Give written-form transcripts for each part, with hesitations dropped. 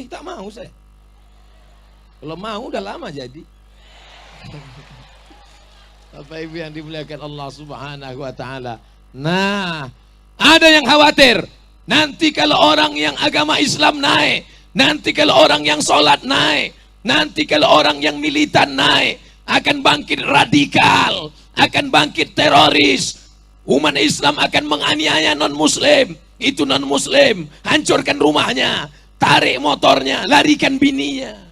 Tak mau saya. Kalau mau udah lama jadi. Bapak Ibu yang dimuliakan Allah Subhanahu wa taala. Nah, ada yang khawatir. Nanti kalau orang yang agama Islam naik, nanti kalau orang yang sholat naik, nanti kalau orang yang militan naik, akan bangkit radikal, akan bangkit teroris. Umat Islam akan menganiaya non-muslim. Itu non-muslim, hancurkan rumahnya, tarik motornya, larikan bininya.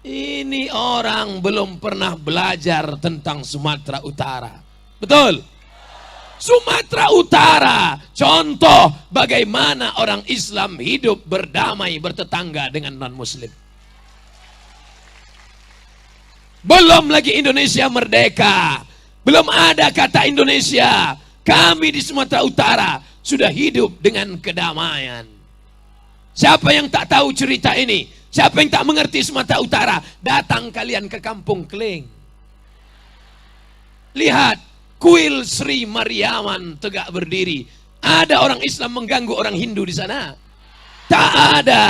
Ini orang belum pernah belajar tentang Sumatera Utara. Betul? Sumatera Utara, contoh bagaimana orang Islam hidup berdamai bertetangga dengan non-muslim. Belum lagi Indonesia merdeka, belum ada kata Indonesia. Kami di Sumatera Utara sudah hidup dengan kedamaian. Siapa yang tak tahu cerita ini? Siapa yang tak mengerti Sumatera Utara? Datang kalian ke Kampung Kling. Lihat, kuil Sri Mariaman tegak berdiri. Ada orang Islam mengganggu orang Hindu di sana? Tak ada.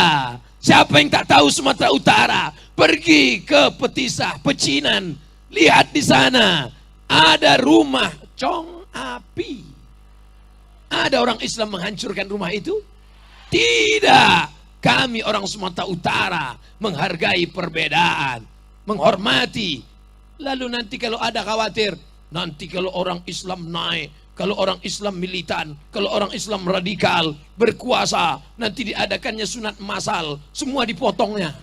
Siapa yang tak tahu Sumatera Utara? Pergi ke Petisah, Pecinan. Lihat di sana. Ada rumah Cong Api. Ada orang Islam menghancurkan rumah itu? Tidak. Kami orang Sumatera Utara menghargai perbedaan, menghormati. Lalu nanti kalau ada khawatir, nanti kalau orang Islam naik, kalau orang Islam militan, kalau orang Islam radikal berkuasa, nanti diadakannya sunat massal, semua dipotongnya.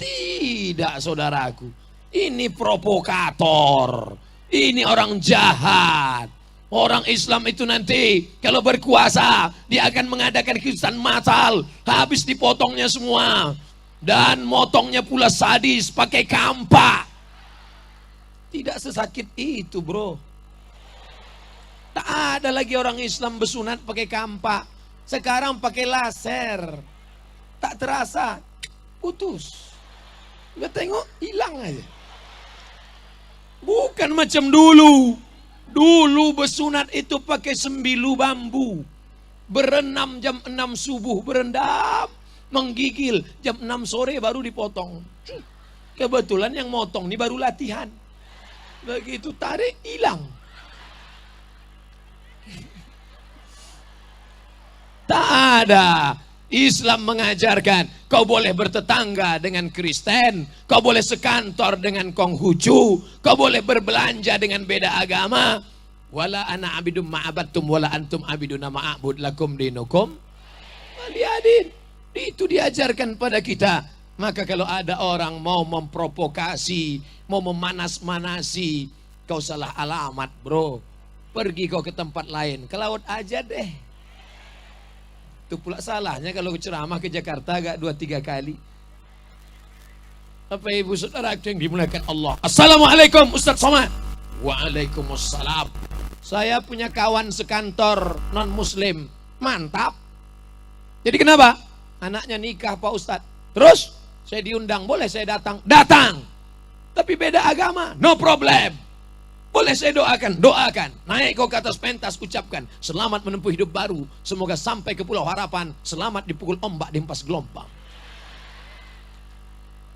Tidak, saudaraku. Ini provokator. Ini orang jahat. Orang Islam itu nanti kalau berkuasa, dia akan mengadakan kegiatan massal, habis dipotongnya semua. Dan motongnya pula sadis, pakai kampak. Tidak sesakit itu, bro. Tak ada lagi orang Islam bersunat pakai kampak. Sekarang pakai laser. Tak terasa, putus. Nggak tengok, hilang aja. Bukan macam dulu. Dulu bersunat itu pakai sembilu bambu. Berenam jam 6 subuh, berendam, menggigil. Jam 6 sore baru dipotong. Kebetulan yang motong ini baru latihan. Begitu tarik, hilang. Tak ada. Islam mengajarkan kau boleh bertetangga dengan Kristen, kau boleh sekantor dengan Konghucu, kau boleh berbelanja dengan beda agama. Wala ana abidum ma'abattum wala antum abiduna ma'abud lakum dinukum waliyadin. Itu diajarkan pada kita. Maka kalau ada orang mau memprovokasi, mau memanas-manasi, kau salah alamat, bro. Pergi kau ke tempat lain, ke laut aja deh. Itu pula salahnya kalau ceramah ke Jakarta agak 2-3 kali. Bapak Ibu Saudara yang dimuliakan Allah. Assalamualaikum Ustaz Somad. Waalaikumsalam. Saya punya kawan sekantor non muslim. Mantap. Jadi kenapa? Anaknya nikah Pak Ustaz. Terus saya diundang, boleh saya datang? Datang. Tapi beda agama, no problem. Boleh saya doakan? Doakan. Naik kau ke atas pentas, ucapkan selamat menempuh hidup baru. Semoga sampai ke Pulau Harapan, selamat dipukul ombak di hempas gelombang.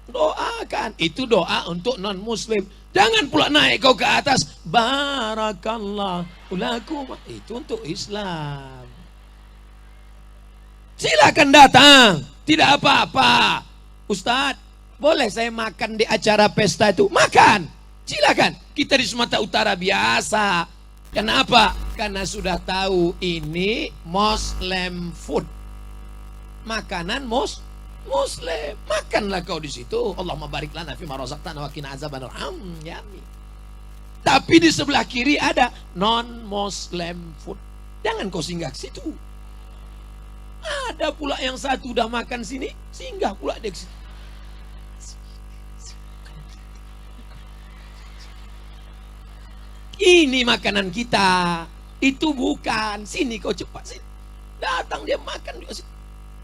Doakan. Itu doa untuk non muslim. Jangan pula naik kau ke atas, barakallahu lakum. Itu untuk Islam. Silakan datang, tidak apa-apa. Ustadz, boleh saya makan di acara pesta itu? Makan. Silakan, kita di Sumatera Utara biasa. Kenapa? Karena sudah tahu ini Muslim food. Makanan Muslim. Makanlah kau di situ. Allahumma barik lana fima razaqtana wa qina azabannar. Tapi di sebelah kiri ada non-Muslim food. Jangan kau singgah ke situ. Ada pula yang satu udah makan sini, singgah pula di situ. Ini makanan kita, itu bukan. Sini kau cepat sini. Datang dia makan juga sini.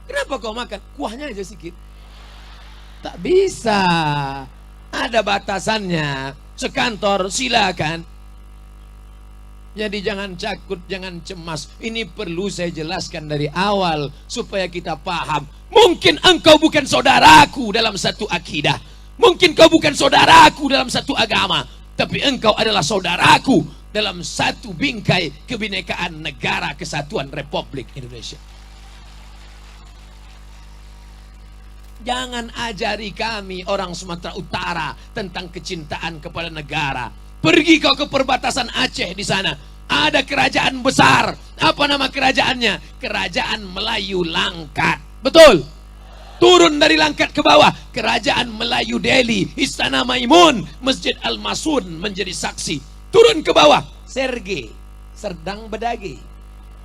Kenapa kau makan? Kuahnya aja sedikit. Tak bisa. Ada batasannya. Sekantor silakan. Jadi jangan takut, jangan cemas. Ini perlu saya jelaskan dari awal supaya kita paham. Mungkin engkau bukan saudaraku dalam satu akidah. Mungkin kau bukan saudaraku dalam satu agama. Tapi engkau adalah saudaraku dalam satu bingkai kebinekaan negara kesatuan Republik Indonesia. Jangan ajari kami orang Sumatera Utara tentang kecintaan kepada negara. Pergi kau ke perbatasan Aceh di sana. Ada kerajaan besar. Apa nama kerajaannya? Kerajaan Melayu Langkat. Betul? Turun dari Langkat ke bawah. Kerajaan Melayu Delhi. Istana Maimun. Masjid Al-Masun menjadi saksi. Turun ke bawah. Serge. Serdang Bedage.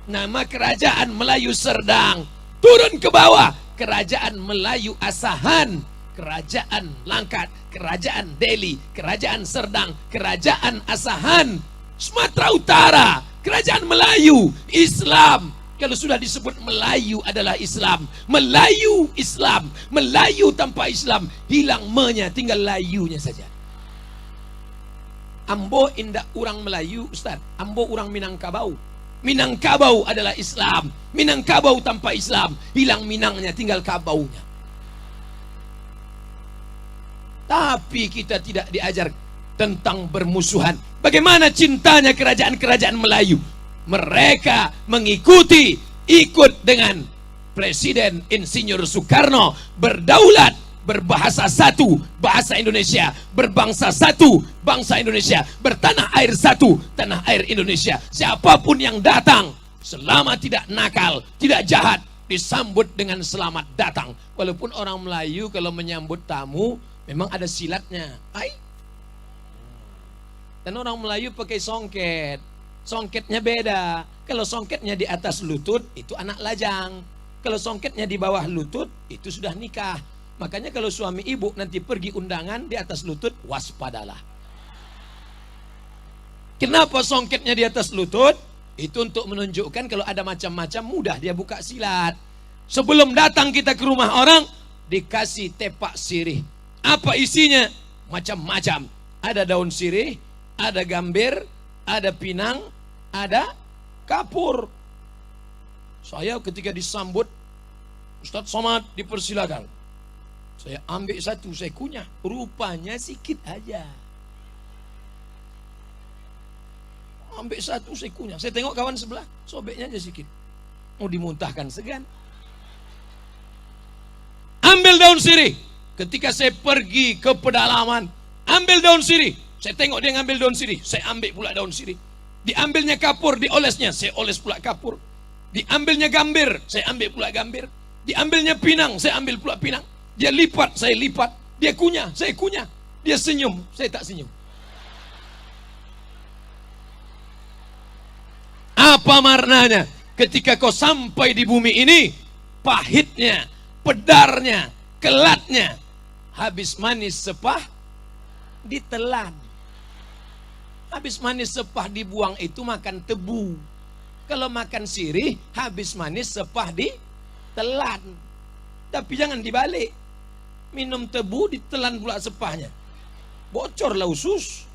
Nama kerajaan Melayu Serdang. Turun ke bawah. Kerajaan Melayu Asahan. Kerajaan Langkat, Kerajaan Delhi, Kerajaan Serdang, Kerajaan Asahan, Sumatera Utara, Kerajaan Melayu, Islam. Kalau sudah disebut Melayu adalah Islam. Melayu Islam, Melayu tanpa Islam, hilang me-nya, tinggal layunya saja. Ambo indak orang Melayu, Ustaz. Ambo orang Minangkabau. Minangkabau adalah Islam. Minangkabau tanpa Islam, hilang Minangnya, tinggal kabaunya. Tapi kita tidak diajar tentang bermusuhan. Bagaimana cintanya kerajaan-kerajaan Melayu? Mereka mengikuti, ikut dengan Presiden Insinyur Soekarno, berdaulat, berbahasa satu, bahasa Indonesia, berbangsa satu, bangsa Indonesia, bertanah air satu, tanah air Indonesia. Siapapun yang datang, selama tidak nakal, tidak jahat, disambut dengan selamat datang. Walaupun orang Melayu kalau menyambut tamu memang ada silatnya. Dan orang Melayu pakai songket. Songketnya beda. Kalau songketnya di atas lutut, itu anak lajang. Kalau songketnya di bawah lutut, itu sudah nikah. Makanya kalau suami ibu nanti pergi undangan di atas lutut, waspadalah. Kenapa songketnya di atas lutut? Itu untuk menunjukkan kalau ada macam-macam mudah dia buka silat. Sebelum datang kita ke rumah orang, dikasih tepak sirih. Apa isinya? Macam-macam. Ada daun sirih, ada gambir, ada pinang, ada kapur. Saya ketika disambut, Ustadz Somad dipersilakan. Saya ambil satu, saya kunyah. Rupanya sikit aja. Ambil satu, saya kunyah. Saya tengok kawan sebelah, sobeknya aja sedikit. Mau dimuntahkan segan. Ambil daun sirih. Ketika saya pergi ke pedalaman, ambil daun sirih. Saya tengok dia ngambil daun sirih, saya ambil pula daun sirih. Diambilnya kapur, diolesnya, saya oles pula kapur. Diambilnya gambir, saya ambil pula gambir. Diambilnya pinang, saya ambil pula pinang. Dia lipat, saya lipat. Dia kunyah, saya kunyah. Dia senyum, saya tak senyum. Apa maknanya? Ketika kau sampai di bumi ini, pahitnya, pedarnya, kelatnya, habis manis sepah ditelan. Habis manis sepah dibuang itu makan tebu. Kalau makan sirih, habis manis sepah ditelan. Tapi jangan dibalik. Minum tebu ditelan pula sepahnya. Bocorlah usus.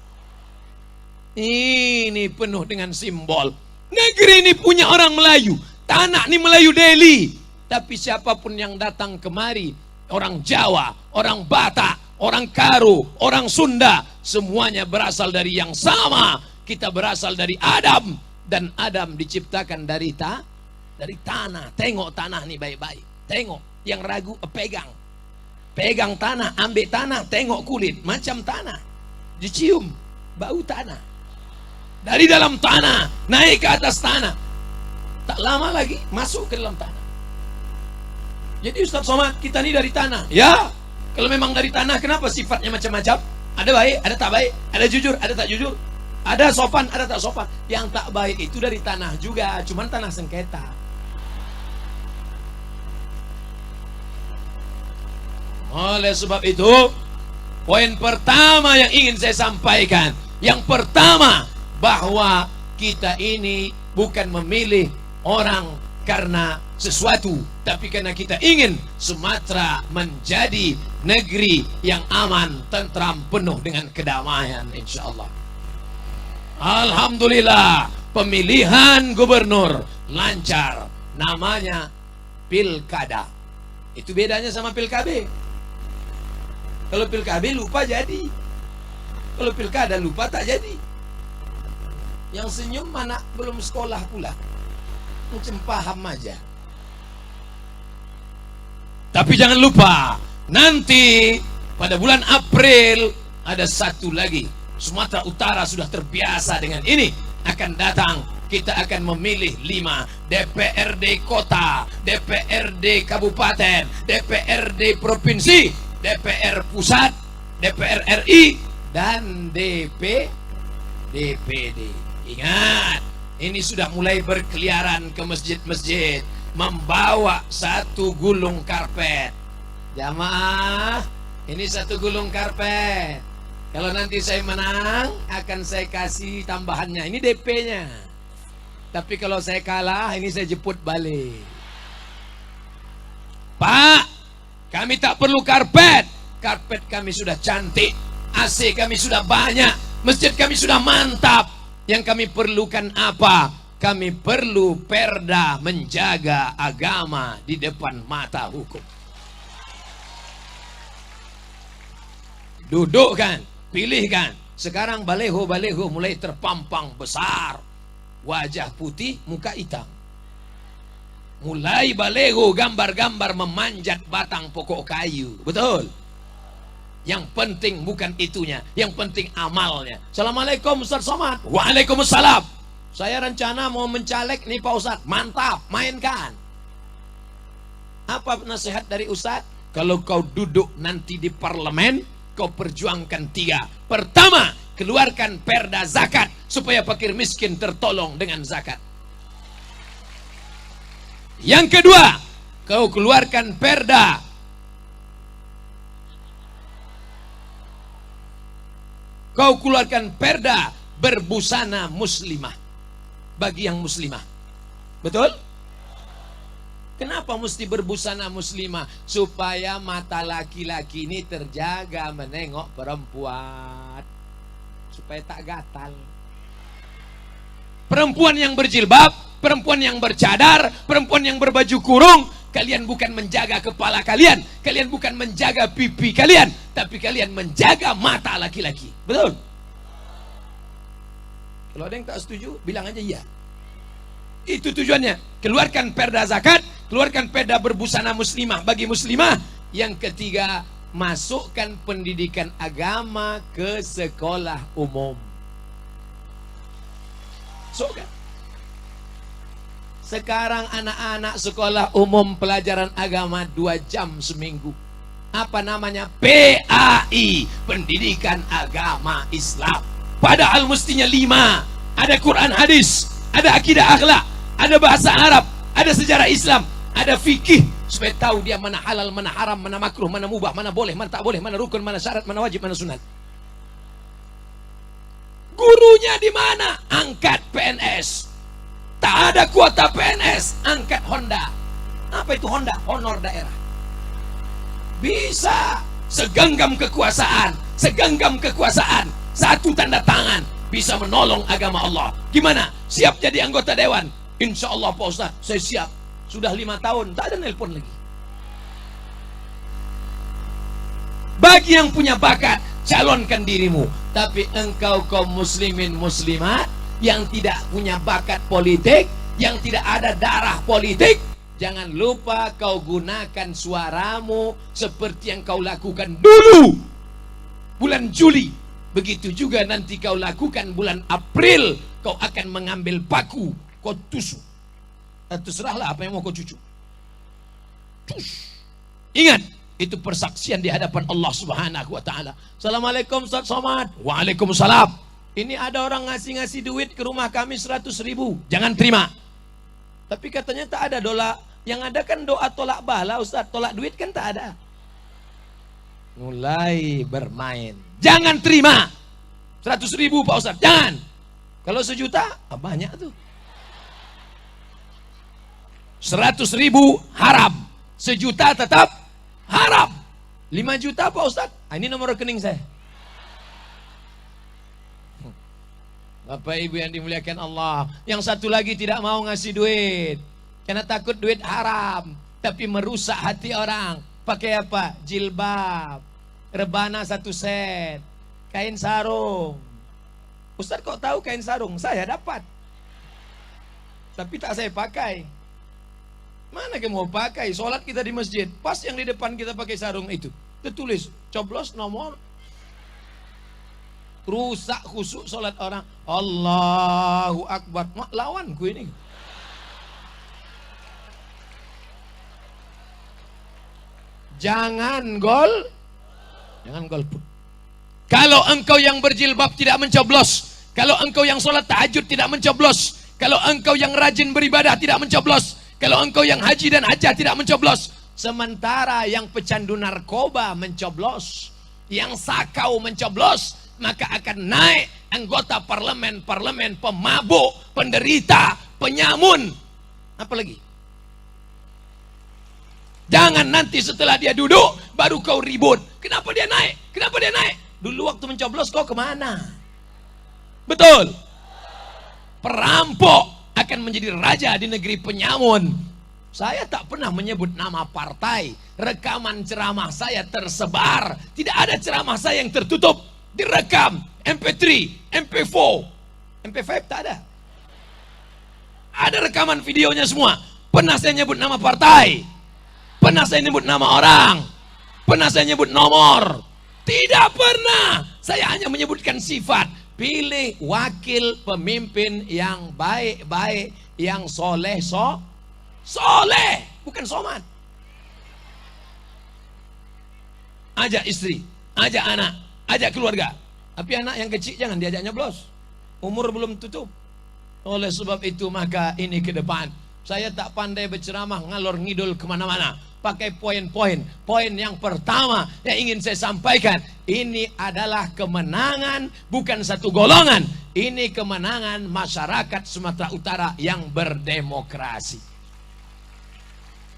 Ini penuh dengan simbol. Negeri ini punya orang Melayu. Tanah ini Melayu Delhi. Tapi siapapun yang datang kemari, orang Jawa, orang Batak, orang Karo, orang Sunda, semuanya berasal dari yang sama. Kita berasal dari Adam, dan Adam diciptakan dari tanah. Tengok tanah nih baik-baik. Tengok, yang ragu pegang. Pegang tanah, ambil tanah, tengok kulit, macam tanah. Dicium, bau tanah. Dari dalam tanah, naik ke atas tanah. Tak lama lagi, masuk ke dalam tanah. Jadi Ustadz Somad, kita ini dari tanah. Ya, kalau memang dari tanah, kenapa sifatnya macam-macam? Ada baik, ada tak baik, ada jujur, ada tak jujur, ada sopan, ada tak sopan. Yang tak baik itu dari tanah juga, cuman tanah sengketa. Oleh sebab itu, poin pertama yang ingin saya sampaikan, yang pertama, bahwa kita ini bukan memilih orang karena sesuatu, tapi karena kita ingin Sumatera menjadi negeri yang aman, tentram, penuh dengan kedamaian, insya Allah. Alhamdulillah, pemilihan gubernur lancar, namanya pilkada. Itu bedanya sama pilkada. Kalau pilkada lupa jadi, kalau pilkada lupa tak jadi. Yang senyum mana belum sekolah pula, macam paham aja. Tapi jangan lupa, nanti pada bulan April ada satu lagi. Sumatera Utara sudah terbiasa dengan ini. Akan datang, kita akan memilih 5 DPRD kota, DPRD kabupaten, DPRD provinsi, DPR pusat, DPR RI, dan DPD. Ingat, ini sudah mulai berkeliaran ke masjid-masjid, membawa satu gulung karpet. Jamaah, ini satu gulung karpet. Kalau nanti saya menang, akan saya kasih tambahannya. Ini DP-nya. Tapi kalau saya kalah, ini saya jemput balik. Pak, kami tak perlu karpet. Karpet kami sudah cantik, AC kami sudah banyak, masjid kami sudah mantap. Yang kami perlukan apa? Kami perlu perda menjaga agama di depan mata hukum. Dudukkan, pilihkan. Sekarang baleho-baleho mulai terpampang besar. Wajah putih, muka hitam. Mulai baleho gambar-gambar memanjat batang pokok kayu. Betul? Yang penting bukan itunya, yang penting amalnya. Assalamualaikum Ustaz Somad. Waalaikumsalam. Saya rencana mau mencalek nih Pak Ustaz. Mantap, mainkan. Apa nasihat dari Ustaz? Kalau kau duduk nanti di parlemen, kau perjuangkan 3. Pertama, keluarkan perda zakat supaya fakir miskin tertolong dengan zakat. Yang kedua, kau keluarkan perda berbusana muslimah bagi yang muslimah. Betul? Kenapa mesti berbusana muslimah? Supaya mata laki-laki ini terjaga menengok perempuan, supaya tak gatal. Perempuan yang berjilbab, perempuan yang bercadar, perempuan yang berbaju kurung, kalian bukan menjaga kepala kalian, kalian bukan menjaga pipi kalian, tapi kalian menjaga mata laki-laki. Betul? Kalau ada yang tak setuju, bilang aja iya. Itu tujuannya. Keluarkan perda zakat, keluarkan perda berbusana muslimah bagi muslimah. Yang ketiga, masukkan pendidikan agama ke sekolah umum. Masukkan. Sekarang anak-anak sekolah umum pelajaran agama 2 jam seminggu. Apa namanya? PAI, Pendidikan Agama Islam. Padahal mestinya 5. Ada Quran hadis, ada akidah akhlak, ada bahasa Arab, ada sejarah Islam, ada fikih, supaya tahu dia mana halal, mana haram, mana makruh, mana mubah, mana boleh, mana tak boleh, mana rukun, mana syarat, mana wajib, mana sunat. Gurunya di mana? Angkat PNS. Tak ada kuota PNS, angkat Honda. Apa itu Honda? Honor daerah. Bisa segenggam kekuasaan, satu tanda tangan bisa menolong agama Allah. Gimana? Siap jadi anggota dewan? Insya Allah Pak Ustaz, saya siap. Sudah 5 tahun, tak ada nelpon lagi. Bagi yang punya bakat, calonkan dirimu. Tapi engkau kaum muslimin muslimat yang tidak punya bakat politik, yang tidak ada darah politik, jangan lupa kau gunakan suaramu seperti yang kau lakukan dulu bulan Juli. Begitu juga nanti kau lakukan bulan April. Kau akan mengambil paku, kau tusuk. Terserahlah apa yang mau kau cucu. Ingat, itu persaksian di hadapan Allah Subhanahu wa ta'ala. Assalamualaikum Ustaz Somad. Waalaikumsalam. Ini ada orang ngasih duit ke rumah kami 100.000. Jangan terima. Tapi katanya tak ada doa. Yang ada kan doa tolak bala Ustaz. Tolak duit kan tak ada. Mulai bermain. Jangan terima. 100.000 Pak Ustaz. Jangan. Kalau 1 juta, banyak tuh. 100.000 haram. 1 juta tetap haram. 5 juta Pak Ustaz. Ini nomor rekening saya. Bapak Ibu yang dimuliakan Allah. Yang satu lagi tidak mau ngasih duit karena takut duit haram, tapi merusak hati orang. Pakai apa? Jilbab, rebana 1 set, kain sarung. Ustaz kok tahu kain sarung? Saya dapat, tapi tak saya pakai. Mana kamu mau pakai? Sholat kita di masjid, pas yang di depan kita pakai sarung itu tertulis coblos nomor. Rusak khusyuk sholat orang. Allahu Akbar. Mak lawanku ini. Jangan golput. Kalau engkau yang berjilbab tidak mencoblos, kalau engkau yang sholat tahajud tidak mencoblos, kalau engkau yang rajin beribadah tidak mencoblos, kalau engkau yang haji dan hajah tidak mencoblos, sementara yang pecandu narkoba mencoblos, yang sakau mencoblos, maka akan naik anggota parlemen pemabuk, penderita, penyamun. Apa lagi? Jangan nanti setelah dia duduk baru kau ribut. Kenapa dia naik? Kenapa dia naik? Dulu waktu mencoblos kau kemana? Betul. Perampok akan menjadi raja di negeri penyamun. Saya tak pernah menyebut nama partai. Rekaman ceramah saya tersebar. Tidak ada ceramah saya yang tertutup. Direkam, MP3, MP4, MP5 tak ada. Ada rekaman videonya semua. Pernah saya nyebut nama partai, pernah saya nyebut nama orang, pernah saya nyebut nomor. Tidak pernah. Saya hanya menyebutkan sifat. Pilih wakil pemimpin yang baik-baik, yang soleh, soleh, bukan somat. Ajak istri, ajak anak, ajak keluarga. Tapi anak yang kecil jangan diajak nyoblos. Umur belum tutup. Oleh sebab itu maka ini ke depan saya tak pandai berceramah ngalor ngidul kemana-mana. Pakai poin-poin. Poin yang pertama yang ingin saya sampaikan, ini adalah kemenangan bukan satu golongan. Ini kemenangan masyarakat Sumatera Utara yang berdemokrasi.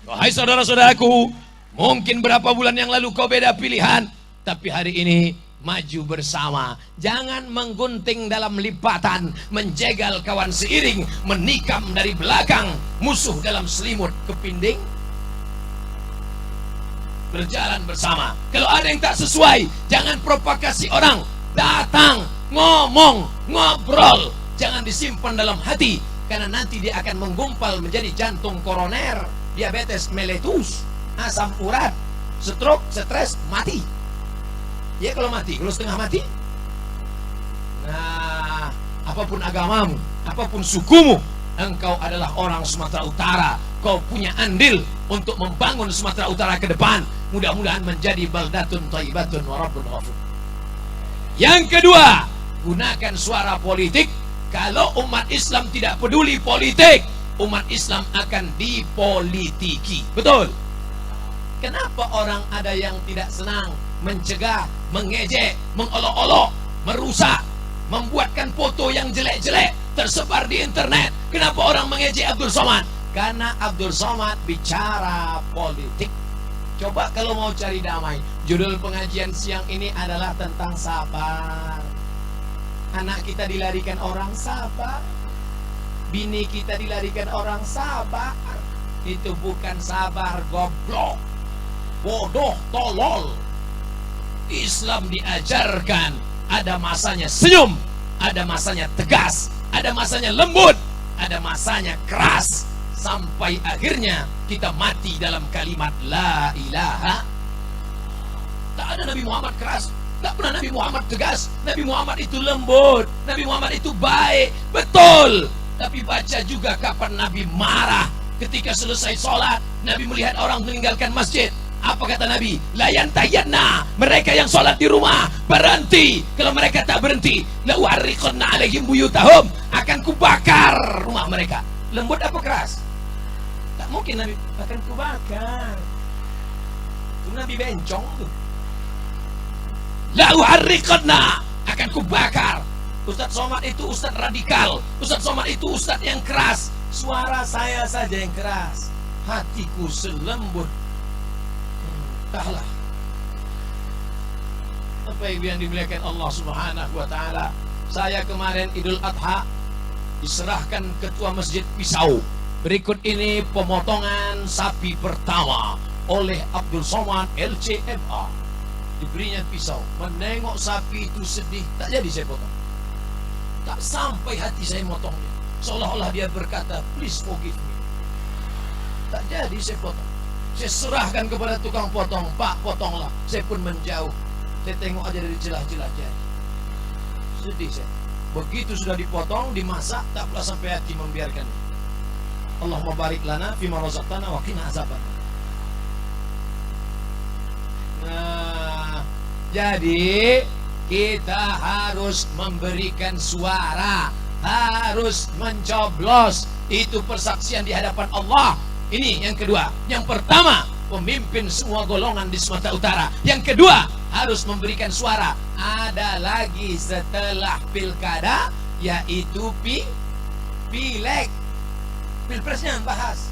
Wahai saudara-saudaraku, mungkin berapa bulan yang lalu kau beda pilihan, tapi hari ini maju bersama. Jangan menggunting dalam lipatan, menjegal kawan seiring, menikam dari belakang, musuh dalam selimut kepinding. Berjalan bersama. Kalau ada yang tak sesuai, jangan propagasi orang. Datang, ngomong, ngobrol. Jangan disimpan dalam hati, karena nanti dia akan menggumpal menjadi jantung koroner, diabetes meletus, asam urat, stroke, stres, mati. Ya kalau mati, kalau setengah mati. Nah, apapun agamamu, apapun sukumu, engkau adalah orang Sumatera Utara. Kau punya andil untuk membangun Sumatera Utara ke depan. Mudah-mudahan menjadi baldatun thayyibatun wa rabbun ghafur. Yang kedua, gunakan suara politik. Kalau umat Islam tidak peduli politik, umat Islam akan dipolitiki. Betul? Kenapa orang ada yang tidak senang, mencegah, mengejek, mengolok-olok, merusak, membuatkan foto yang jelek-jelek tersebar di internet? Kenapa orang mengejek Abdul Somad? Karena Abdul Somad bicara politik. Coba kalau mau cari damai, judul pengajian siang ini adalah tentang sabar. Anak kita dilarikan orang, sabar. Bini kita dilarikan orang, sabar. Itu bukan sabar, goblok, bodoh, tolol. Islam diajarkan ada masanya senyum, ada masanya tegas, ada masanya lembut, ada masanya keras, sampai akhirnya kita mati dalam kalimat la ilaha. Tak ada Nabi Muhammad keras, tak pernah Nabi Muhammad tegas. Nabi Muhammad itu lembut, Nabi Muhammad itu baik, betul. Tapi baca juga kapan Nabi marah. Ketika selesai sholat, Nabi melihat orang meninggalkan masjid. Apa kata Nabi? La yantayanna, mereka yang sholat di rumah berhenti. Kalau mereka tak berhenti, la uharriqanna alaihim buyutahum, akan kubakar rumah mereka. Lembut apa keras? Tak mungkin Nabi akan kubakar. Itu Nabi bencong tuh. La uharriqanna, akan kubakar. Ustaz Somad itu ustaz radikal. Ustaz Somad itu ustaz yang keras. Suara saya saja yang keras, hatiku selembut. Entahlah. Apa yang dimuliakan Allah Subhanahu wa taala. Saya kemarin Idul Adha diserahkan ketua masjid pisau. Berikut ini pemotongan sapi pertama oleh Abdul Somad LCMA. Diberinya pisau, menengok sapi itu sedih, tak jadi saya potong. Tak sampai hati saya motongnya. Seolah-olah dia berkata, please forgive me. Tak jadi saya potong. Saya serahkan kepada tukang potong, Pak potonglah. Saya pun menjauh. Saya tengok aja dari celah-celah jari. Sedih saya. Begitu sudah dipotong, dimasak, tak pula sampai hati membiarkan. Allahumma barik lana fima razaqtana wa qina azaban. Nah, jadi kita harus memberikan suara, harus mencoblos. Itu persaksian di hadapan Allah. Ini yang kedua. Yang pertama, pemimpin semua golongan di Sumatera Utara. Yang kedua, harus memberikan suara. Ada lagi setelah pilkada, yaitu pileg. Pilpresnya bahas.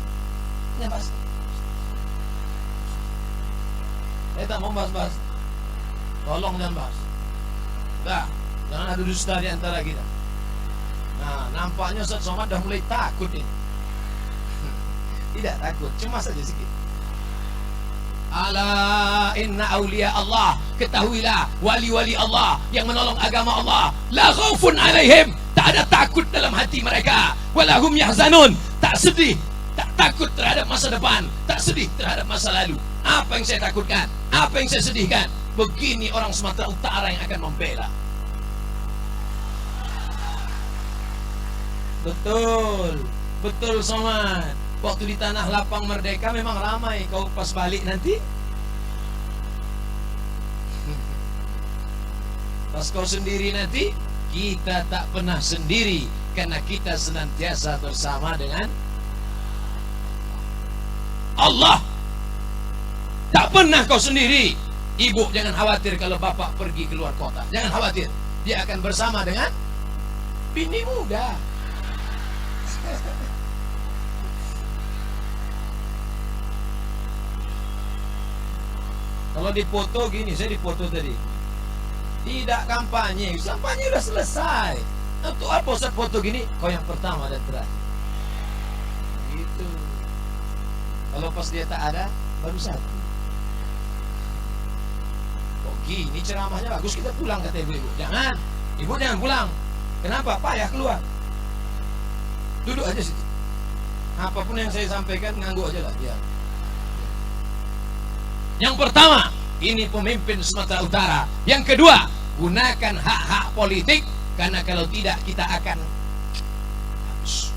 Saya tak mau bahas-bahas. Tolong jangan bahas. Dah, jangan ada dusta di antara kita. Nah, nampaknya Ustaz Somad dah mulai takut ini. Tidak takut, cemas saja sedikit. Ala inna awliya Allah, ketahuilah wali-wali Allah yang menolong agama Allah, la khaufun alaihim, tak ada takut dalam hati mereka, walahum yahzanun, tak sedih, tak takut terhadap masa depan, tak sedih terhadap masa lalu. Apa yang saya takutkan? Apa yang saya sedihkan? Begini orang Sumatera Utara yang akan membela. Betul, betul Somad. Waktu di Tanah Lapang Merdeka memang ramai. Kau pas balik nanti, pas kau sendiri nanti, kita tak pernah sendiri, karena kita senantiasa bersama dengan Allah. Tak pernah kau sendiri. Ibu jangan khawatir kalau bapak pergi keluar kota. Jangan khawatir, dia akan bersama dengan bini muda. Kalau dipoto gini, saya dipoto tadi. Tidak kampanye, kampanye udah selesai. Untuk apa Ustaz foto gini? Kau yang pertama dan terakhir. Gitu. Kalau pas dia tak ada, baru satu. Kok gini ceramahnya bagus, kita pulang kata ibu-ibu. Jangan, ibu jangan pulang. Kenapa? Payah keluar. Duduk aja situ. Apapun yang saya sampaikan, ngangguk aja lah biar. Yang pertama, ini pemimpin Sumatera Utara. Yang kedua, gunakan hak-hak politik, karena kalau tidak kita akan habis.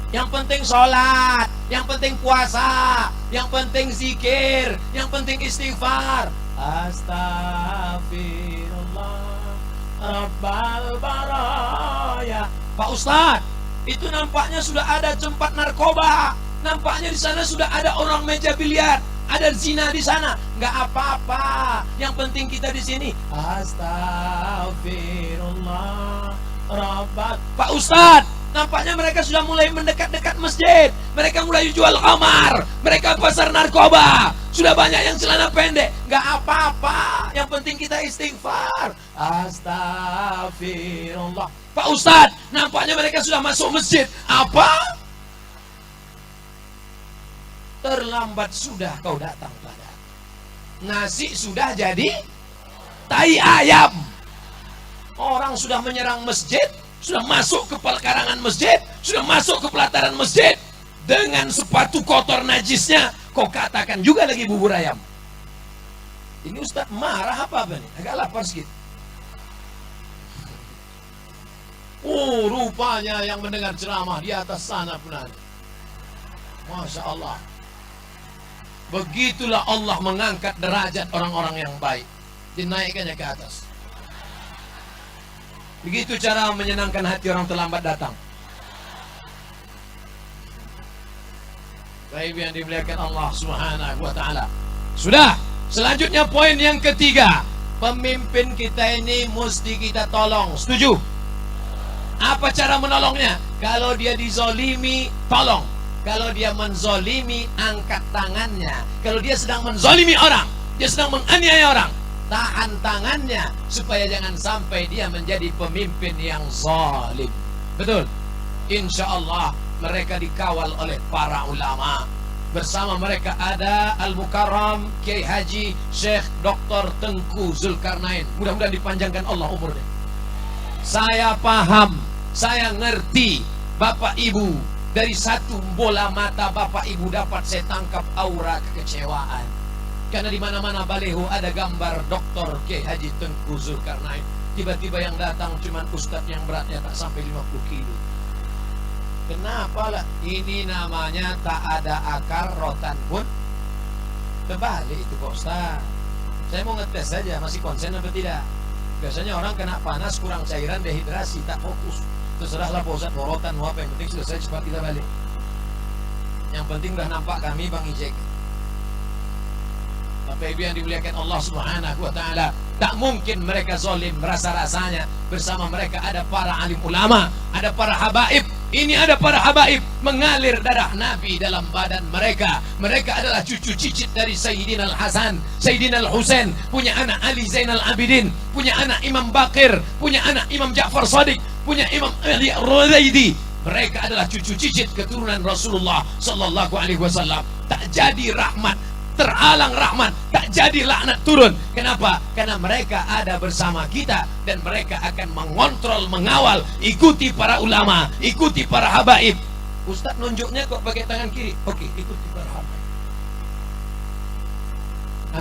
Yang penting sholat, yang penting puasa, yang penting zikir, yang penting istighfar. Astagfirullah Rabbal baraya. Pak Ustadz, itu nampaknya sudah ada tempat narkoba. Nampaknya di sana sudah ada orang meja biliar. Ada zina di sana, nggak apa-apa. Yang penting kita di sini. Astagfirullah Rabbat. Pak Ustadz, nampaknya mereka sudah mulai mendekat-dekat masjid. Mereka mulai jual khamar. Mereka pasar narkoba. Sudah banyak yang celana pendek. Nggak apa-apa. Yang penting kita istighfar. Astagfirullah. Pak Ustadz, nampaknya mereka sudah masuk masjid. Apa? Terlambat sudah kau datang pada. Nasi sudah jadi tai ayam. Orang sudah menyerang masjid, sudah masuk ke pelataran masjid, sudah masuk ke pelataran masjid dengan sepatu kotor najisnya. Kau katakan juga lagi bubur ayam. Ini Ustaz marah apa nih? Agak lapar sedikit. Rupanya yang mendengar ceramah di atas sana pun ada. Masya Allah. Begitulah Allah mengangkat derajat orang-orang yang baik, dinaikkannya ke atas. Begitu cara menyenangkan hati orang terlambat datang. Baik yang dimuliakan Allah Subhanahu wa taala. Sudah, selanjutnya poin yang ketiga. Pemimpin kita ini mesti kita tolong. Setuju? Apa cara menolongnya? Kalau dia dizolimi, tolong. Kalau dia menzolimi, angkat tangannya. Kalau dia sedang menzolimi orang, dia sedang menganiaya orang, tahan tangannya supaya jangan sampai dia menjadi pemimpin yang zalim. Betul. Insya Allah mereka dikawal oleh para ulama. Bersama mereka ada Al-Mukarram Kiai Haji Syekh Dr. Tengku Zulkarnain. Mudah-mudahan dipanjangkan Allah umurnya. Saya paham, saya ngerti Bapak Ibu. Dari satu bola mata Bapak Ibu dapat saya tangkap aura kekecewaan. Karena di mana-mana baleho ada gambar Dr. Kiai Haji Tengku Zulkarnain. Tiba-tiba yang datang cuman ustadz yang beratnya tak sampai 50 kilo. Kenapa lah? Ini namanya tak ada akar rotan pun terbalik itu Pak Ustaz. Saya mau ngetes saja masih konsen apa tidak. Biasanya orang kena panas, kurang cairan, dehidrasi, tak fokus. Terserahlah Pak Ustaz, mau rotan mau apa, yang penting selesai cepat kita balik. Yang penting udah nampak kami Bang Ijek. Bapak Ibu yang dimuliakan Allah Subhanahu wa Ta'ala, tak mungkin mereka zalim rasa-rasanya. Bersama mereka ada para alim ulama, ada para habaib. Ini ada para habaib mengalir darah Nabi dalam badan mereka. Mereka adalah cucu cicit dari Sayyidina Al-Hasan, Sayyidina Al-Husain, punya anak Ali Zainal Abidin, punya anak Imam Baqir, punya anak Imam Ja'far Shadiq, punya Imam Ali Ar-Ruwaidi. Mereka adalah cucu cicit keturunan Rasulullah sallallahu alaihi wasallam. Tak jadi rahmat, teralang rahmat, tak jadi laknat turun. Kenapa? Karena mereka ada bersama kita dan mereka akan mengontrol, mengawal. Ikuti para ulama, ikuti para habaib. Ustaz nunjuknya kok pakai tangan kiri. Oke, ikuti para habaib.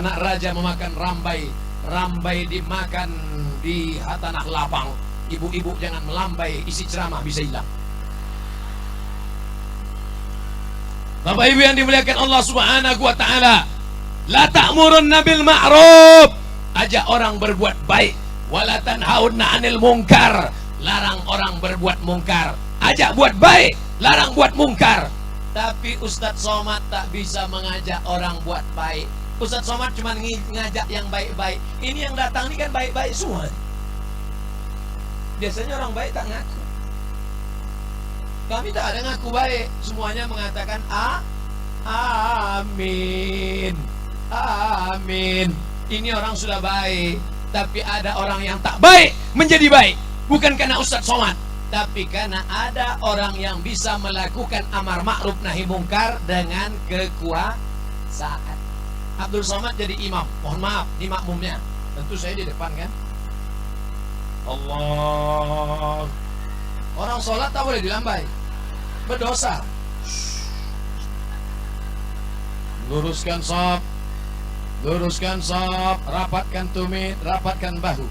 Anak raja memakan rambai, rambai dimakan di tanah lapang. Ibu-ibu jangan melambai, isi ceramah bisa hilang. Bapak Ibu yang dimuliakan Allah Subhanahu wa Ta'ala, la ta'murunna bil ma'ruf, ajak orang berbuat baik, wala tanhauna 'anil munkar, larang orang berbuat mungkar. Ajak buat baik, larang buat mungkar. Tapi Ustadz Somad tak bisa mengajak orang buat baik. Ustadz Somad cuma ngajak yang baik-baik. Ini yang datang ini kan baik-baik semua. Biasanya orang baik tak ngaku. Kami tak ada ngaku baik, semuanya mengatakan amin, amin. Ini orang sudah baik, tapi ada orang yang tak baik menjadi baik. Bukan karena Ustadz Somad, tapi karena ada orang yang bisa melakukan amar ma'ruf nahi mungkar dengan kekuasaan. Abdul Somad jadi imam, mohon maaf, ini makmumnya. Tentu saya di depan kan. Allah. Orang sholat tak boleh dilambai, berdosa. Luruskan saf, luruskan saf, rapatkan tumit, rapatkan bahu.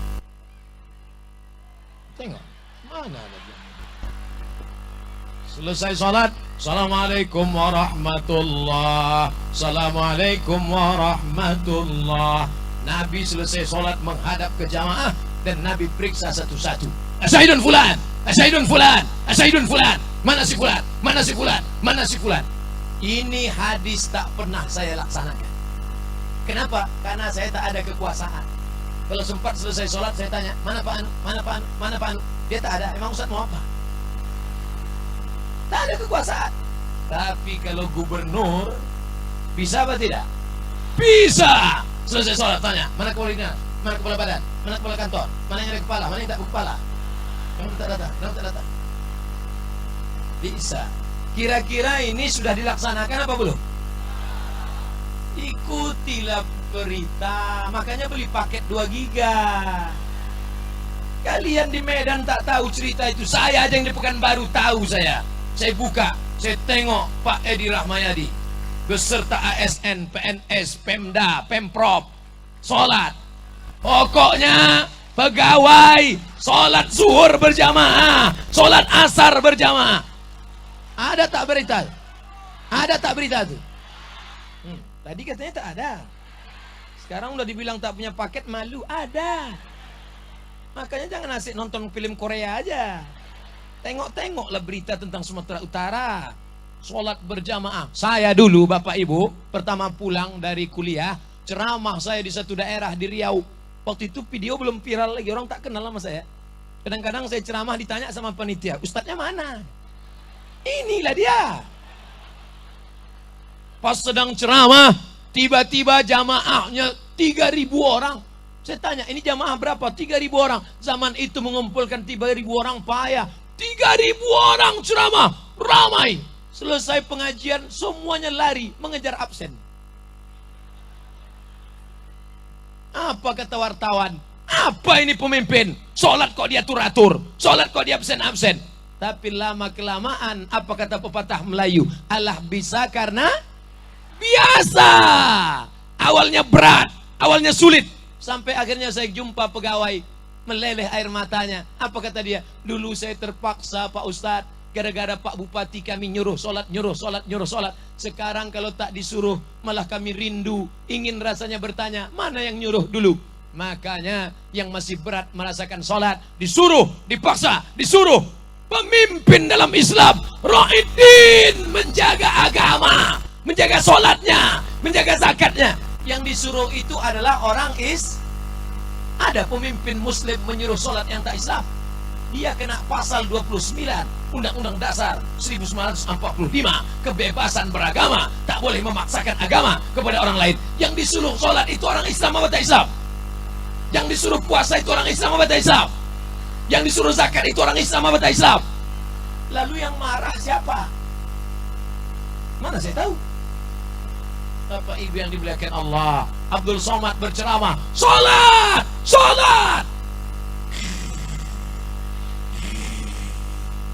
Tengok, mana ada dia? Selesai sholat, Assalamualaikum warahmatullah, Assalamualaikum warahmatullah. Nabi selesai sholat menghadap ke jamaah dan Nabi periksa satu-satu. Asyhadun fulan, asyhadun fulan, asyhadun fulan. Mana si fulan? Mana si fulan? Mana si fulan? Ini hadis tak pernah saya laksanakan. Kenapa? Karena saya tak ada kekuasaan. Kalau sempat selesai sholat saya tanya, mana Pak Anu? Mana Pak Anu? Mana Pak Anu? Dia tak ada. Emang Ustaz mau apa? Tak ada kekuasaan. Tapi kalau gubernur bisa apa tidak? Bisa. Selesai sholat tanya, mana kepala dinas? Mana kepala badan? Mana kepala kantor? Mana yang ada kepala? Mana yang tak berkepala? Kamu tak datang? Kamu tak datang? Bisa. Kira-kira ini sudah dilaksanakan apa belum? Ikutilah berita. Makanya beli paket 2 giga. Kalian di Medan tak tahu cerita itu. Saya aja yang di Pekanbaru tahu saya. Saya buka, saya tengok Pak Edi Rahmayadi beserta ASN, PNS, Pemda, Pemprov sholat. Pokoknya pegawai sholat zuhur berjamaah, sholat asar berjamaah. Ada tak berita? Ada tak berita itu? Tadi katanya tak ada. Sekarang udah dibilang tak punya paket, malu. Ada. Makanya jangan asik nonton film Korea aja. Tengok-tengoklah berita tentang Sumatera Utara. Sholat berjamaah. Saya dulu Bapak Ibu pertama pulang dari kuliah, ceramah saya di satu daerah di Riau. Waktu itu video belum viral lagi, orang tak kenal sama saya. Kadang-kadang saya ceramah ditanya sama panitia, ustadznya mana? Inilah dia. Pas sedang ceramah, tiba-tiba jamaahnya 3.000 orang. Saya tanya, ini jamaah berapa? 3.000 orang. Zaman itu mengumpulkan 3.000 orang payah. 3.000 orang ceramah, ramai. Selesai pengajian, semuanya lari mengejar absen. Apa kata wartawan? Apa ini pemimpin? Sholat kok dia atur-atur, sholat kok dia absen-absen. Tapi lama-kelamaan, apa kata pepatah Melayu? Allah bisa karena biasa. Awalnya berat, awalnya sulit. Sampai akhirnya saya jumpa pegawai, meleleh air matanya. Apa kata dia? Dulu saya terpaksa Pak Ustadz, gara-gara Pak Bupati kami nyuruh sholat, nyuruh sholat, nyuruh sholat. Sekarang kalau tak disuruh, malah kami rindu. Ingin rasanya bertanya, mana yang nyuruh dulu? Makanya yang masih berat merasakan sholat, disuruh, dipaksa, disuruh. Pemimpin dalam Islam, Ra'idin, menjaga agama, menjaga sholatnya, menjaga zakatnya. Yang disuruh itu adalah orang ada pemimpin muslim menyuruh sholat yang tak Islam, dia kena pasal 29 Undang-Undang Dasar 1945, kebebasan beragama, tak boleh memaksakan agama kepada orang lain. Yang disuruh sholat itu orang Islam apa tak Islam? Yang disuruh puasa itu orang Islam apa tak Islam? Yang disuruh zakat itu orang Islam apa tak Islam? Lalu yang marah siapa? Mana saya tahu? Bapak Ibu yang dimuliakan Allah, Abdul Somad berceramah, sholat, sholat.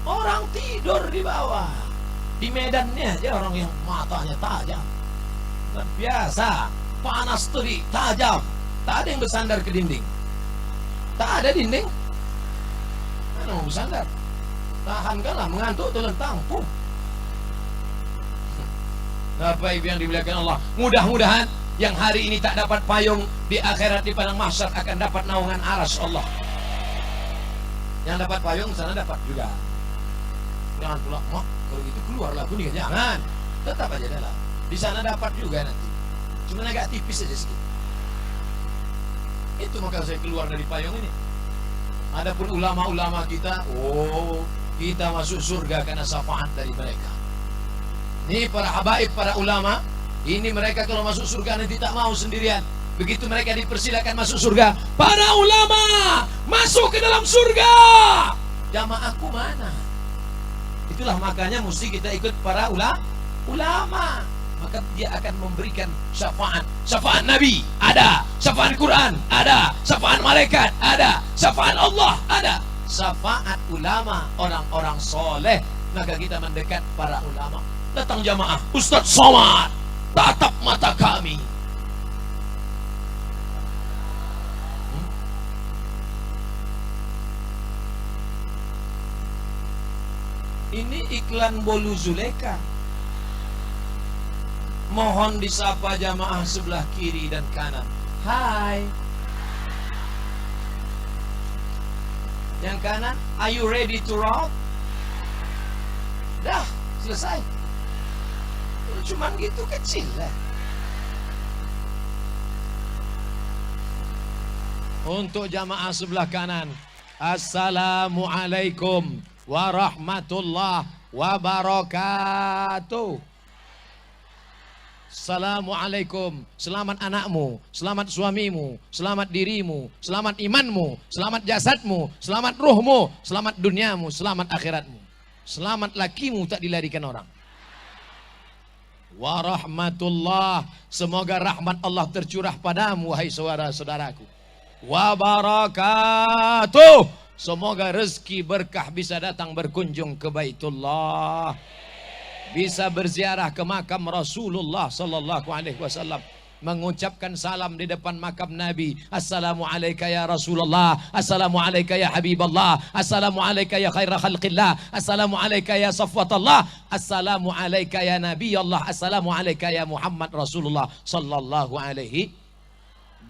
Orang tidur di bawah. Di medannya aja orang yang matanya tajam. Luar biasa, panas terik, tajam. Tak ada yang bersandar ke dinding. Tak ada dinding. Mana mau bersandar? Tahankanlah, mengantuk tulen tampung. Bapak Ibu yang dimuliakan Allah, mudah-mudahan yang hari ini tak dapat payung, di akhirat di padang mahsyar akan dapat naungan arsy Allah. Yang dapat payung sana dapat juga. Jangan pula, mak, kalau gitu keluarlah kuning. Jangan, tetap aja dalam. Di sana dapat juga nanti. Cuma agak tipis aja sedikit. Itu maka saya keluar dari payung ini. Adapun ulama-ulama kita, kita masuk surga karena syafaat dari mereka. Ini para habaib, para ulama, ini mereka kalau masuk surga nanti tak mau sendirian. Begitu mereka dipersilakan masuk surga, para ulama masuk ke dalam surga. Jamaahku mana? Itulah makanya mesti kita ikut para ulama. Maka dia akan memberikan syafaat. Syafaat Nabi ada, syafaat Quran ada, syafaat malaikat ada, syafaat Allah ada, syafaat ulama, orang-orang soleh. Maka kita mendekat para ulama. Datang jamaah, Ustaz Somad, tatap mata kami. Ini iklan Bolu Zuleka. Mohon disapa jamaah sebelah kiri dan kanan. Hai. Yang kanan, are you ready to rock? Dah, selesai. Cuman gitu kecil lah. Untuk jamaah sebelah kanan, Assalamualaikum warahmatullahi wabarakatuh. Assalamualaikum. Selamat anakmu, selamat suamimu, selamat dirimu, selamat imanmu, selamat jasadmu, selamat ruhmu, selamat duniamu, selamat akhiratmu. Selamat lakimu tak dilarikan orang. Warahmatullah, semoga rahmat Allah tercurah padamu wahai saudara-saudaraku. Wabarakatuh, semoga rezeki berkah bisa datang berkunjung ke Baitullah, bisa berziarah ke makam Rasulullah sallallahu alaihi wasallam, mengucapkan salam di depan makam Nabi. Assalamualaikum ya Rasulullah, Assalamualaikum ya Habiballah, Assalamualaikum ya khaira khalqillah, Assalamualaikum ya safwatallah, Assalamualaikum ya Nabi Allah, Assalamualaikum ya Muhammad Rasulullah sallallahu alaihi.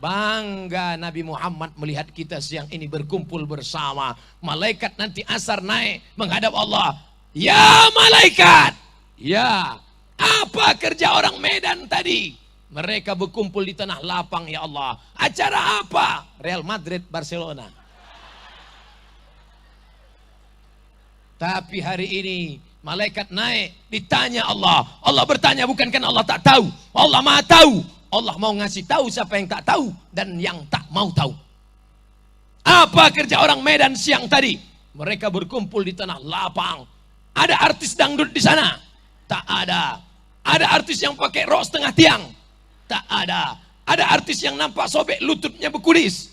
Bangga Nabi Muhammad melihat kita siang ini berkumpul bersama. Malaikat nanti asar naik menghadap Allah. Ya malaikat, ya apa kerja orang Medan tadi? Mereka berkumpul di tanah lapang ya Allah. Acara apa? Real Madrid, Barcelona. Tapi hari ini malaikat naik, ditanya Allah. Allah bertanya, bukan karena Allah tak tahu. Allah maha tahu. Allah mau ngasih tahu siapa yang tak tahu dan yang tak mau tahu. Apa kerja orang Medan siang tadi? Mereka berkumpul di tanah lapang. Ada artis dangdut di sana? Tak ada. Ada artis yang pakai rok setengah tiang? Tak ada. Ada artis yang nampak sobek lututnya bekulis?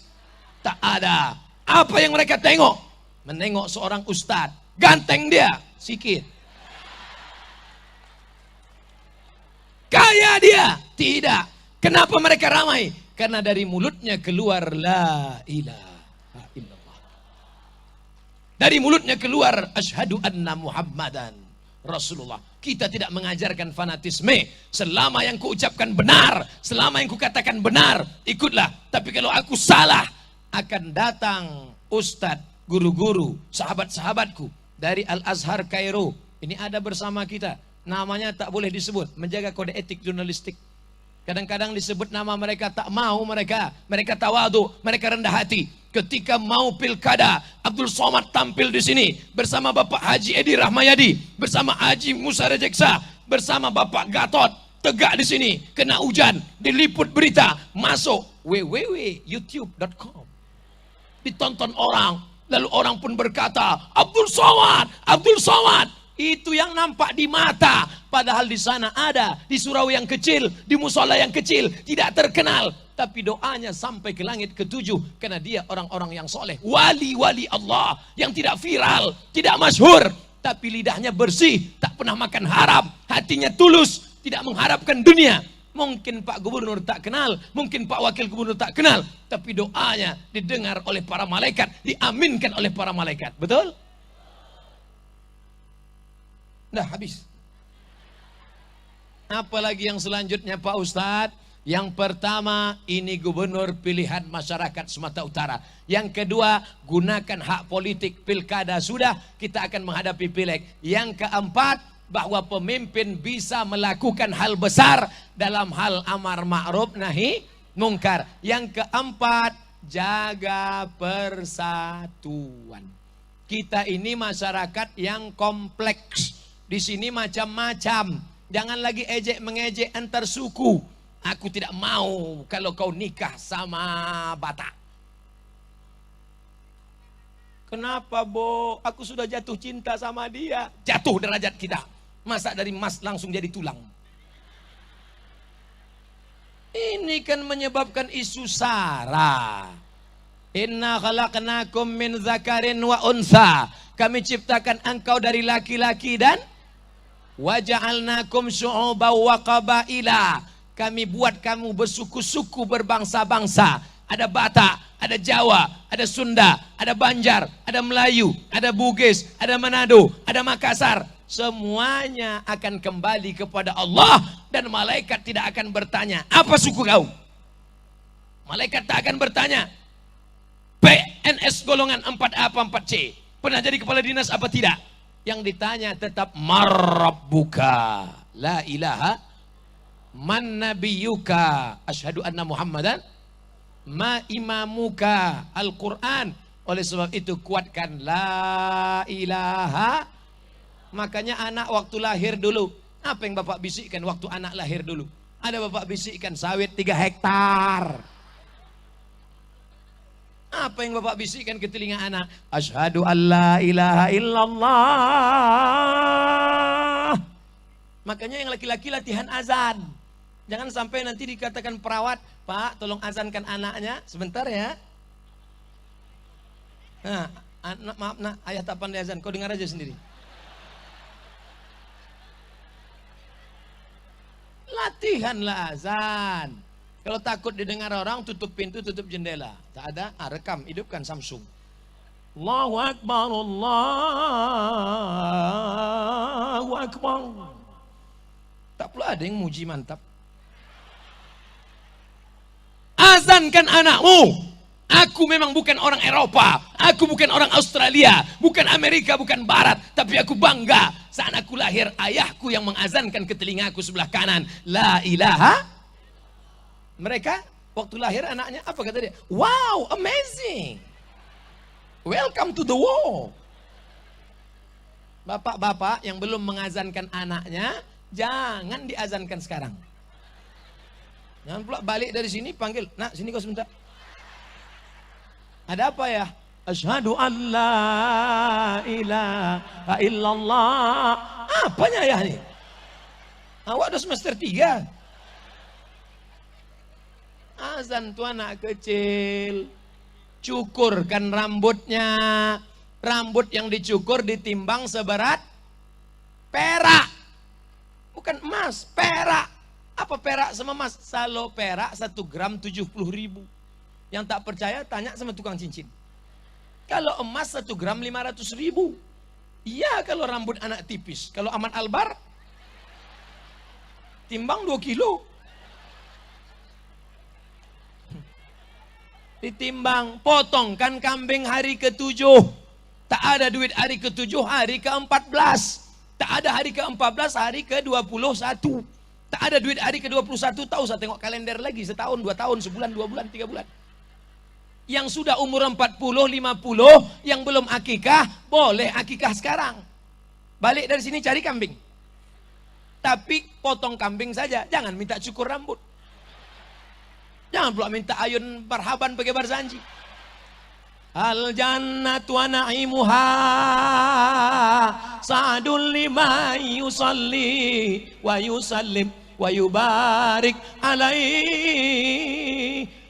Tak ada. Apa yang mereka tengok? Menengok seorang ustadz. Ganteng dia, sikit. Kaya dia? Tidak. Kenapa mereka ramai? Karena dari mulutnya keluar la ilaha illallah. Dari mulutnya keluar asyhadu anna Muhammadan Rasulullah. Kita tidak mengajarkan fanatisme. Selama yang kuucapkan benar, selama yang kukatakan benar, ikutlah. Tapi kalau aku salah, akan datang ustadz, guru-guru, sahabat-sahabatku dari Al-Azhar Kairo. Ini ada bersama kita. Namanya tak boleh disebut, menjaga kode etik jurnalistik. Kadang-kadang disebut nama mereka, tak mau mereka tawadu, mereka rendah hati. Ketika mau pilkada, Abdul Somad tampil di sini bersama Bapak Haji Edi Rahmayadi, bersama Haji Musa Rejeksa, bersama Bapak Gatot, tegak di sini, kena hujan, diliput berita, masuk www.youtube.com. Ditonton orang, lalu orang pun berkata, Abdul Somad, Abdul Somad. Itu yang nampak di mata, padahal di sana ada, di surau yang kecil, di musola yang kecil, tidak terkenal, tapi doanya sampai ke langit ketujuh, karena dia orang-orang yang soleh, wali-wali Allah, yang tidak viral, tidak masyhur, tapi lidahnya bersih, tak pernah makan haram, hatinya tulus, tidak mengharapkan dunia. Mungkin Pak Gubernur tak kenal, mungkin Pak Wakil Gubernur tak kenal, tapi doanya didengar oleh para malaikat, diaminkan oleh para malaikat, betul? Nah, habis. Apalagi yang selanjutnya Pak Ustadz? Yang pertama, ini gubernur pilihan masyarakat Sumatera Utara. Yang kedua, gunakan hak politik pilkada. Sudah, kita akan menghadapi pileg. Yang keempat, bahwa pemimpin bisa melakukan hal besar dalam hal amar ma'ruf nahi mungkar. Yang keempat, jaga persatuan. Kita ini masyarakat yang kompleks. Di sini macam-macam. Jangan lagi ejek-mengejek antar suku. Aku tidak mau kalau kau nikah sama Batak. Kenapa, Bo? Aku sudah jatuh cinta sama dia. Jatuh derajat kita. Masa dari emas langsung jadi tulang? Ini kan menyebabkan isu sara. Inna khalaqnakum min zakarin wa unsa. Kami ciptakan engkau dari laki-laki dan waja'alnakum syu'uban wa qabaila. Kami buat kamu bersuku-suku, berbangsa-bangsa. Ada Batak, ada Jawa, ada Sunda, ada Banjar, ada Melayu, ada Bugis, ada Manado, ada Makassar. Semuanya akan kembali kepada Allah. Dan malaikat tidak akan bertanya, apa suku kau? Malaikat tak akan bertanya, PNS golongan 4A apa 4C, pernah jadi kepala dinas apa tidak? Yang ditanya tetap marabbuka, la ilaha, man nabiyuka, asyhadu anna Muhammadan, ma imamuka, Al-Quran. Oleh sebab itu kuatkan la ilaha. Makanya anak waktu lahir dulu, apa yang Bapak bisikkan waktu anak lahir dulu? Ada Bapak bisikkan sawit 3 hektar. Apa yang Bapak bisikkan ke telinga anak? Asyhadu an la ilaha illallah. Makanya yang laki-laki latihan azan. Jangan sampai nanti dikatakan perawat, Pak tolong azankan anaknya sebentar ya. Nah, maaf nak, ayah tak pandai azan, kau dengar aja sendiri. Latihanlah azan. Kalau takut didengar orang, tutup pintu, tutup jendela. Tak ada, rekam, hidupkan Samsung. Allahu Akbar, Allahu Akbar. Tak perlu ada yang muji mantap. Azankan anakmu. Aku memang bukan orang Eropa, aku bukan orang Australia, bukan Amerika, bukan Barat, tapi aku bangga saat aku lahir ayahku yang mengazankan ke telingaku sebelah kanan, la ilaha. Mereka waktu lahir anaknya apa kata dia? Wow, amazing. Welcome to the world. Bapak-bapak yang belum mengazankan anaknya, jangan diazankan sekarang. Jangan pula balik dari sini panggil, nak sini kau sebentar. Ada apa ya? Asyhadu an la ilaha illallah. Apanya ya ini? Awak udah semester 3. Azan tuh anak kecil. Cukurkan rambutnya. Rambut yang dicukur ditimbang seberat perak. Bukan emas, perak. Apa perak sama emas? Salo perak 1 gram 70.000. Yang tak percaya tanya sama tukang cincin. Kalau emas 1 gram 500.000. Iya kalau rambut anak tipis. Kalau Aman Albar timbang 2 kilo. Ditimbang, potongkan kambing hari ke-7. Tak ada duit hari ke-7, hari ke-14. Tak ada hari ke-14, hari ke-21. Tak ada duit hari ke-21, tahu saya tengok kalender lagi. Setahun, 2 tahun, sebulan, 2 bulan, 3 bulan. Yang sudah umur 40, 50, yang belum akikah, boleh akikah sekarang. Balik dari sini cari kambing. Tapi potong kambing saja, jangan minta cukur rambut. Jangan pula minta ayun barhaban pakai barzanji. Al jannatu wa na'imuha sa'adun lima yusalli wa yusallim wa yubarik alaihi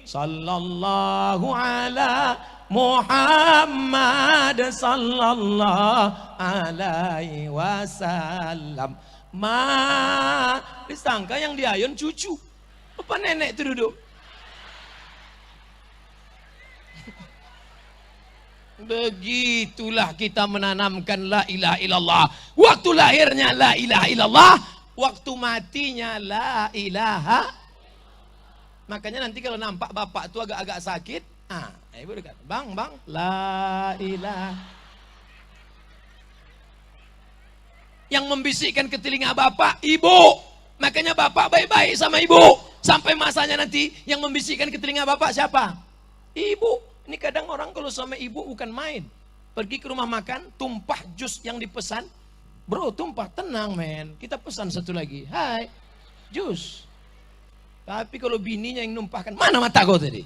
sallallahu ala Muhammad sallallahu alaihi wasallam. Disangka yang diayun cucu. Apa nenek itu duduk? Begitulah kita menanamkan la ilaha illallah. Waktu lahirnya la ilaha illallah, waktu matinya la ilaha. Makanya nanti kalau nampak bapak itu agak-agak sakit, ibu dekat, bang, la ilaha. Yang membisikkan ke telinga bapak, ibu. Makanya bapak baik-baik sama ibu. Sampai masanya nanti yang membisikkan ke telinga bapak siapa? Ibu. Ini kadang orang kalau sama ibu bukan main. Pergi ke rumah makan, tumpah jus yang dipesan. Bro, tumpah, tenang men. Kita pesan satu lagi. Hai, jus. Tapi kalau bininya yang numpahkan, mana mata kau tadi?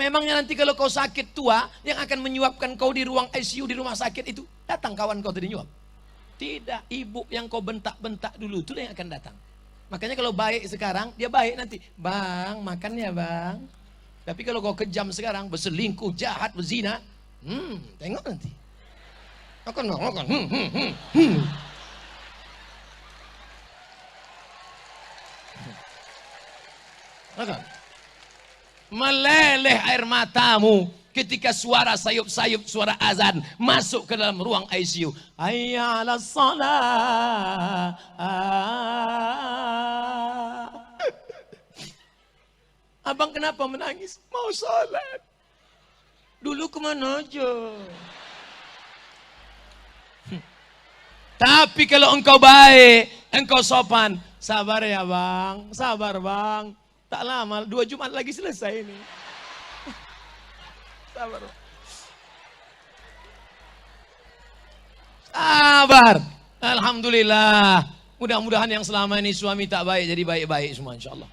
Memangnya nanti kalau kau sakit tua, yang akan menyuapkan kau di ruang ICU di rumah sakit itu, datang kawan kau tadi nyuap? Tidak, ibu yang kau bentak-bentak dulu, itu yang akan datang. Makanya kalau baik sekarang, dia baik nanti. Bang, makan ya bang. Tapi kalau kau kejam sekarang, berselingkuh, jahat, berzina, tengok nanti. Makan. Makan. Meleleh air matamu ketika suara sayup-sayup, suara azan masuk ke dalam ruang ICU. Hayya 'alas shalah. Abang kenapa menangis? Mau sholat. Dulu kemana aja? Tapi kalau engkau baik, engkau sopan, sabar ya bang, sabar bang. Tak lama, 2 Jumat lagi selesai ini. Sabar. Sabar. Alhamdulillah. Mudah-mudahan yang selama ini suami tak baik jadi baik-baik semua insya Allah.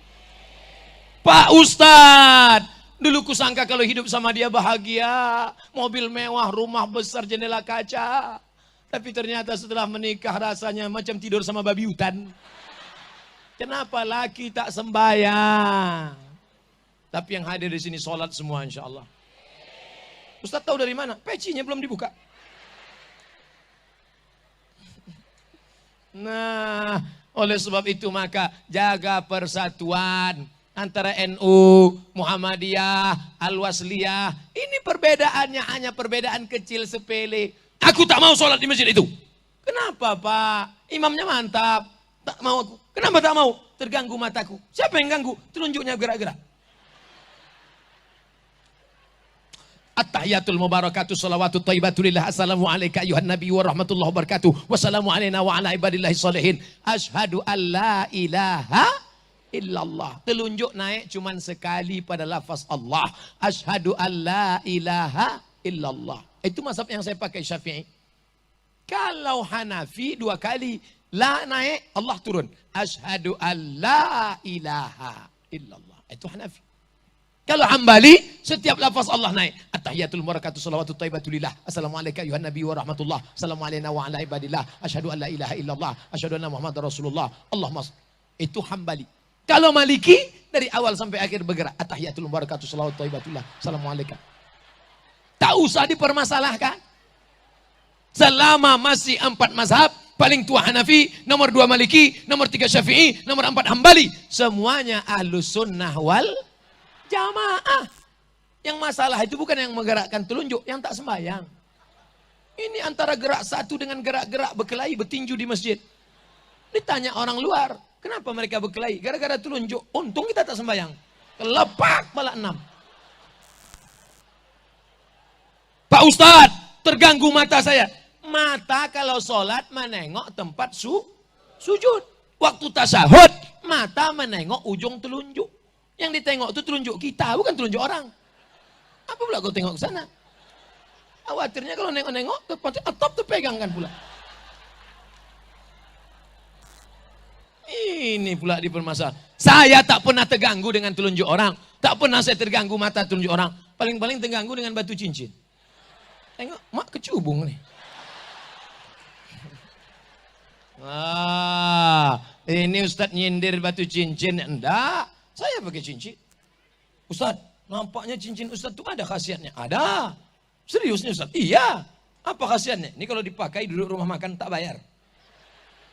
Pak Ustadz, dulu kusangka kalau hidup sama dia bahagia, mobil mewah, rumah besar, jendela kaca. Tapi ternyata setelah menikah rasanya macam tidur sama babi hutan. Kenapa laki tak sembahyang? Tapi yang hadir di sini sholat semua insya Allah. Ustadz tahu dari mana? Pecinya belum dibuka. Nah, oleh sebab itu maka jaga persatuan antara NU, Muhammadiyah, Al-Wasliyah. Ini perbedaannya hanya perbedaan kecil sepele. Aku tak mau sholat di masjid itu. Kenapa Pak? Imamnya mantap. Tak mau aku. Kenapa tak mau? Terganggu mataku. Siapa yang ganggu? Telunjuknya gerak-gerak. At-tahiyatul mubarakatuh salawatu thayyibatulillah. Assalamu alayka ayuhan nabi wa rahmatullahi wa barakatuh. Wassalamu alayna wa ala ibadillahi salihin. Ashhadu an la ilaha illallah. Telunjuk naik cuman sekali pada lafaz Allah. Ashhadu an la ilaha illallah. Itu mazhab yang saya pakai Syafi'i. Kalau Hanafi 2 kali. La naik, Allah turun. Asyhadu an la ilaha illallah. Itu Hanafi. Kalau Hambali, setiap lafaz Allah naik. At-tahiyatul mubarakatuh salawatut thayyibatu lillah. Assalamualaikum ayuhan nabi wa rahmatullah. Assalamualaikum wa ala ibadillah. Asyhadu an la ilaha illallah. Asyhadu anna Muhammadar Rasulullah. Allahumma. Itu Hambali. Kalau Maliki, dari awal sampai akhir bergerak. At-tahiyatul mubarakatuh salawatut thayyibatu lillah. Assalamualaikum. Tak usah dipermasalahkan. Selama masih 4 mazhab, paling tua Hanafi, nomor 2 Maliki, nomor 3 Syafi'i, nomor 4 Hambali. Semuanya ahlus sunnah wal jamaah. Yang masalah itu bukan yang menggerakkan telunjuk, yang tak sembahyang. Ini antara gerak satu dengan gerak-gerak berkelahi bertinju di masjid. Ditanya orang luar, kenapa mereka berkelahi? Gara-gara telunjuk. Untung kita tak sembahyang. Kelepak malah 6. Pak Ustadz, terganggu mata saya. Mata kalau sholat menengok tempat sujud. Waktu tasyahud, mata menengok ujung telunjuk. Yang ditengok itu telunjuk kita, bukan telunjuk orang. Apa pula kau tengok ke sana? Khawatirnya kalau nengok-nengok, atop terpegang kan pula. Ini pula dipermasalahkan. Saya tak pernah terganggu dengan telunjuk orang. Tak pernah saya terganggu mata telunjuk orang. Paling-paling terganggu dengan batu cincin. Tengok, mak kecubung nih. Ini Ustadz nyindir batu cincin. Enggak. Saya pakai cincin. Ustadz, nampaknya cincin Ustadz itu ada khasiatnya. Ada. Seriusnya Ustadz? Iya. Apa khasiatnya? Ini kalau dipakai duduk rumah makan tak bayar.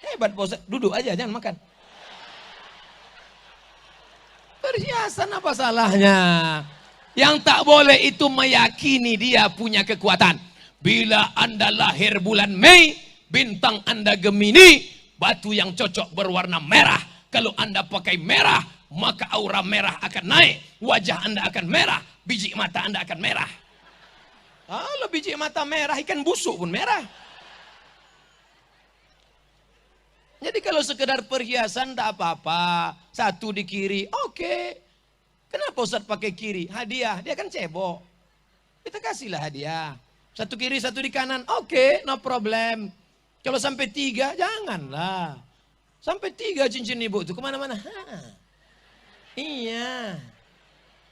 Hebat Pak Ustadz. Duduk aja, jangan makan. Perhiasan apa salahnya? Yang tak boleh itu meyakini dia punya kekuatan. Bila Anda lahir bulan Mei, bintang Anda Gemini, batu yang cocok berwarna merah. Kalau Anda pakai merah, maka aura merah akan naik, wajah Anda akan merah, biji mata Anda akan merah. Kalau biji mata merah, ikan busuk pun merah. Jadi kalau sekedar perhiasan tak apa-apa, satu di kiri, oke. Kenapa Ustadz pakai kiri? Hadiah, dia kan cebok. Kita kasihlah hadiah. Satu kiri, satu di kanan, oke, no problem. Kalau sampai 3, janganlah. Sampai 3 cincin ibu itu kemana-mana. Iya.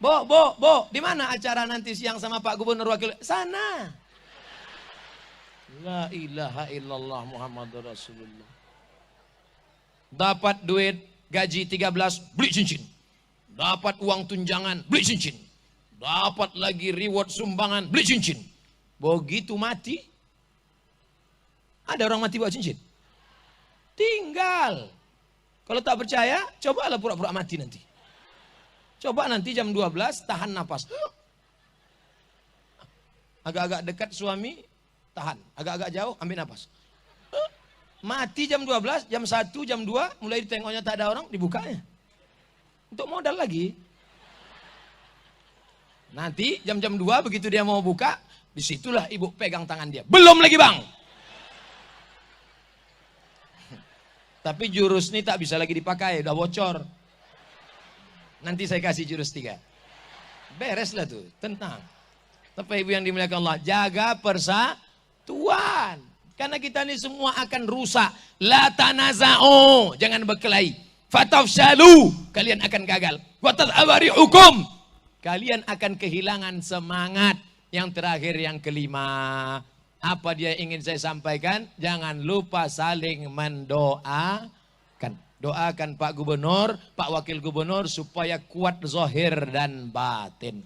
Bo, di mana acara nanti siang sama Pak Gubernur Wakil? Sana. La ilaha illallah Muhammadur Rasulullah. Dapat duit gaji 13, beli cincin. Dapat uang tunjangan, beli cincin. Dapat lagi reward sumbangan, beli cincin. Begitu mati, ada orang mati bawa cincin? Tinggal. Kalau tak percaya, cobalah pura-pura mati nanti. Coba nanti jam 12 tahan napas. Agak-agak dekat suami, tahan. Agak-agak jauh, ambil napas. Mati jam 12, jam 1, jam 2, mulai ditengoknya tak ada orang, dibukanya. Untuk modal lagi. Nanti jam-jam 2 begitu dia mau buka, disitulah ibu pegang tangan dia. Belum lagi bang. Tapi jurus ini tak bisa lagi dipakai, udah bocor. Nanti saya kasih jurus 3. Bereslah tuh, tenang. Tapi ibu yang dimuliakan Allah, jaga persatuan. Karena kita ini semua akan rusak. La tanaza'u, jangan berkelahi. Fatafshalu, kalian akan gagal. Wa tad'abari hukum, kalian akan kehilangan semangat. Yang terakhir, yang kelima, apa dia ingin saya sampaikan? Jangan lupa saling mendoakan. Doakan Pak Gubernur, Pak Wakil Gubernur supaya kuat zahir dan batin.